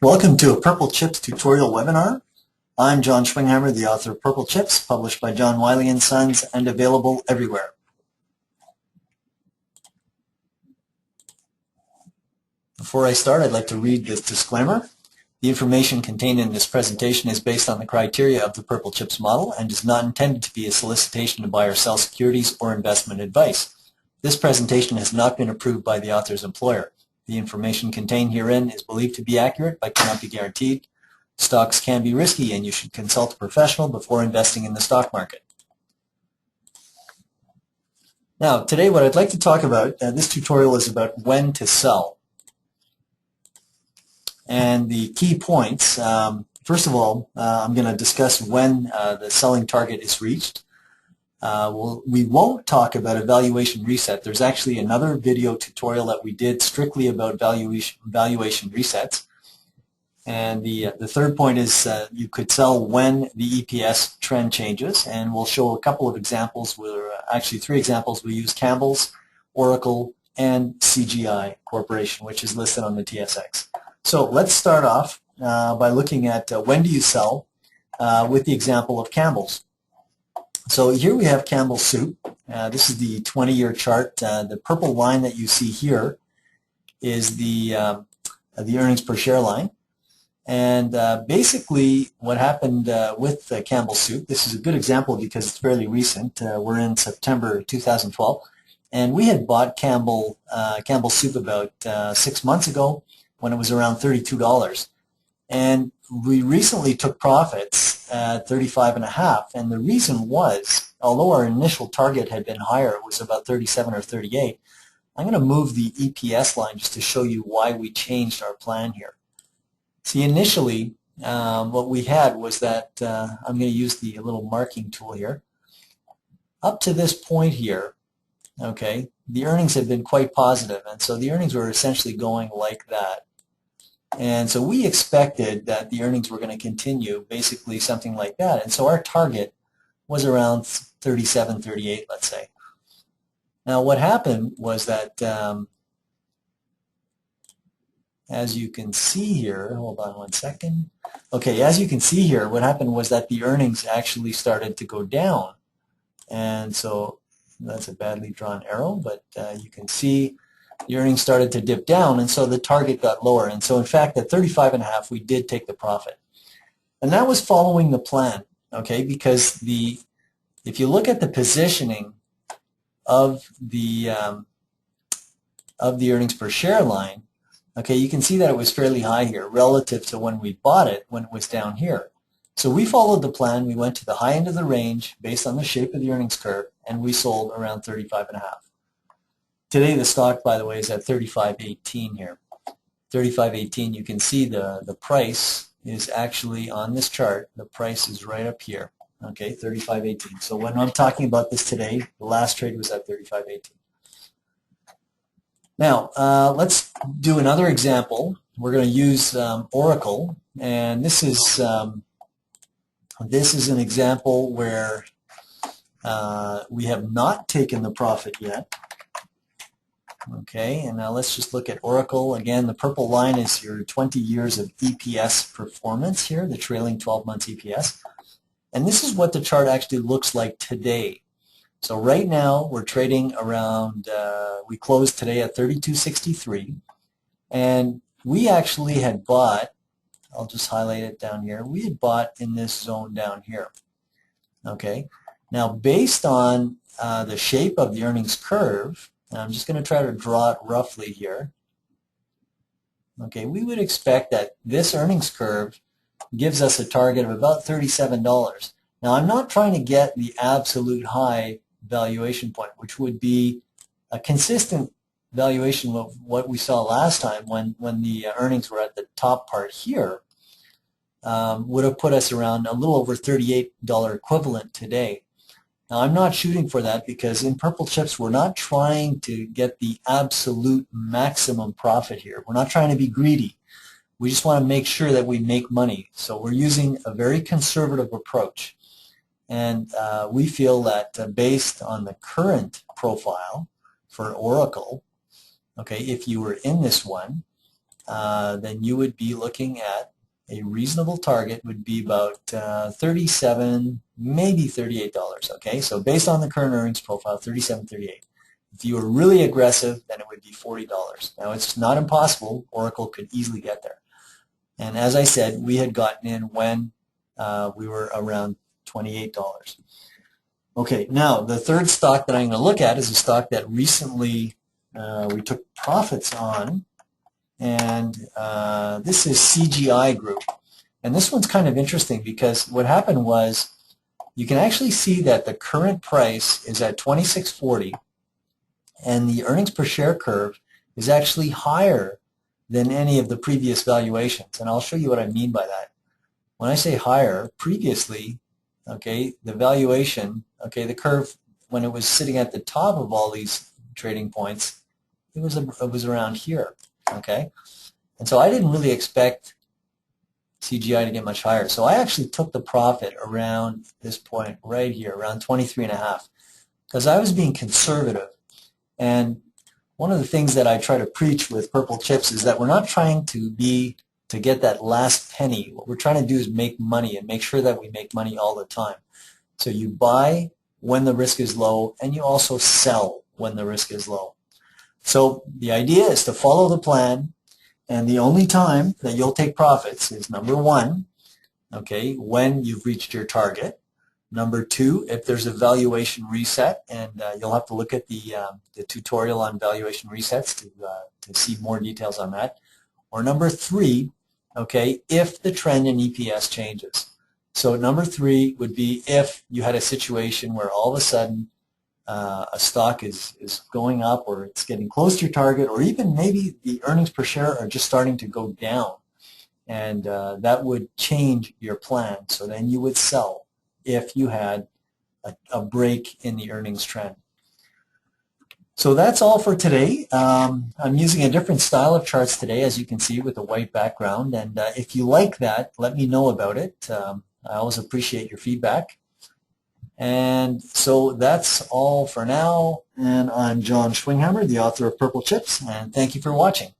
Welcome to a Purple Chips tutorial webinar. I'm John Schwinghamer, the author of Purple Chips, published by John Wiley & Sons and available everywhere. Before I start, I'd like to read this disclaimer. The information contained in this presentation is based on the criteria of the Purple Chips model and is not intended to be a solicitation to buy or sell securities or investment advice. This presentation has not been approved by the author's employer. The information contained herein is believed to be accurate but cannot be guaranteed. Stocks can be risky and you should consult a professional before investing in the stock market. Now, today what I'd like to talk about, this tutorial is about when to sell. And the key points, first of all, I'm going to discuss when the selling target is reached. We won't talk about a valuation reset. There's actually another video tutorial that we did strictly about valuation resets. And the third point is you could sell when the EPS trend changes, and we'll show a couple of examples, actually 3 examples. We use Campbell's, Oracle, and CGI Corporation, which is listed on the TSX. So let's start off by looking at when do you sell with the example of Campbell's. So here we have Campbell's Soup. This is the 20-year chart. The purple line that you see here is the earnings per share line. And basically what happened with Campbell's Soup, this is a good example because it's fairly recent. We're in September 2012. And we had bought Campbell's Soup about 6 months ago when it was around $32. And we recently took profits at 35.5, and the reason was, although our initial target had been higher, it was about 37 or 38, I'm going to move the EPS line just to show you why we changed our plan here. See, initially, what we had was that, I'm going to use the little marking tool here. Up to this point here, okay, the earnings had been quite positive, and so the earnings were essentially going like that. And so we expected that the earnings were going to continue, basically something like that. And so our target was around 37, 38, let's say. Now what happened was that, as you can see here, hold on one second. Okay, as you can see here, what happened was that the earnings actually started to go down. And so that's a badly drawn arrow, but you can see the earnings started to dip down, and so the target got lower. And so in fact at 35.5 we did take the profit, and that was following the plan, okay, because if you look at the positioning of the earnings per share line, okay, you can see that it was fairly high here relative to when we bought it, when it was down here. So we followed the plan. We went to the high end of the range based on the shape of the earnings curve, and we sold around 35.5. Today the stock, by the way, is at 35.18 here. 35.18, you can see the price is actually on this chart. The price is right up here, okay, 35.18. So when I'm talking about this today, the last trade was at 35.18. Now, let's do another example. We're going to use Oracle, and this is an example where we have not taken the profit yet. Okay, and now let's just look at Oracle. Again, the purple line is your 20 years of EPS performance here, the trailing 12 months EPS. And this is what the chart actually looks like today. So right now we're trading around, we closed today at 32.63, and we actually had bought, I'll just highlight it down here, we had bought in this zone down here. Okay, now based on the shape of the earnings curve, I'm just going to try to draw it roughly here. Okay, we would expect that this earnings curve gives us a target of about $37. Now I'm not trying to get the absolute high valuation point, which would be a consistent valuation of what we saw last time when the earnings were at the top part here, would have put us around a little over $38 equivalent today. Now, I'm not shooting for that because in Purple Chips, we're not trying to get the absolute maximum profit here. We're not trying to be greedy. We just want to make sure that we make money. So we're using a very conservative approach. And we feel that based on the current profile for Oracle, okay, if you were in this one, then you would be looking at a reasonable target would be about $37, maybe $38. Okay, so based on the current earnings profile, $37, $38. If you were really aggressive, then it would be $40. Now, it's not impossible. Oracle could easily get there. And as I said, we had gotten in when we were around $28. Okay, now the third stock that I'm going to look at is a stock that recently we took profits on, and this is CGI Group. And this one's kind of interesting because what happened was you can actually see that the current price is at $26.40, and the earnings per share curve is actually higher than any of the previous valuations. And I'll show you what I mean by that. When I say higher, previously, okay, the valuation, okay, the curve, when it was sitting at the top of all these trading points, it was around here, okay? And so I didn't really expect CGI to get much higher. So I actually took the profit around this point right here, around 23.5, because I was being conservative. And one of the things that I try to preach with Purple Chips is that we're not trying to get that last penny. What we're trying to do is make money and make sure that we make money all the time. So you buy when the risk is low, and you also sell when the risk is low. So the idea is to follow the plan, and the only time that you'll take profits is number one, okay, when you've reached your target. Number two, if there's a valuation reset, and you'll have to look at the tutorial on valuation resets to see more details on that. Or number three, okay, if the trend in EPS changes. So number three would be if you had a situation where all of a sudden a stock is going up, or it's getting close to your target, or even maybe the earnings per share are just starting to go down, and that would change your plan. So then you would sell if you had a break in the earnings trend. So that's all for today. I'm using a different style of charts today, as you can see, with a white background. And if you like that, let me know about it. I always appreciate your feedback. And so that's all for now. And I'm John Schwinghamer, the author of Purple Chips, and thank you for watching.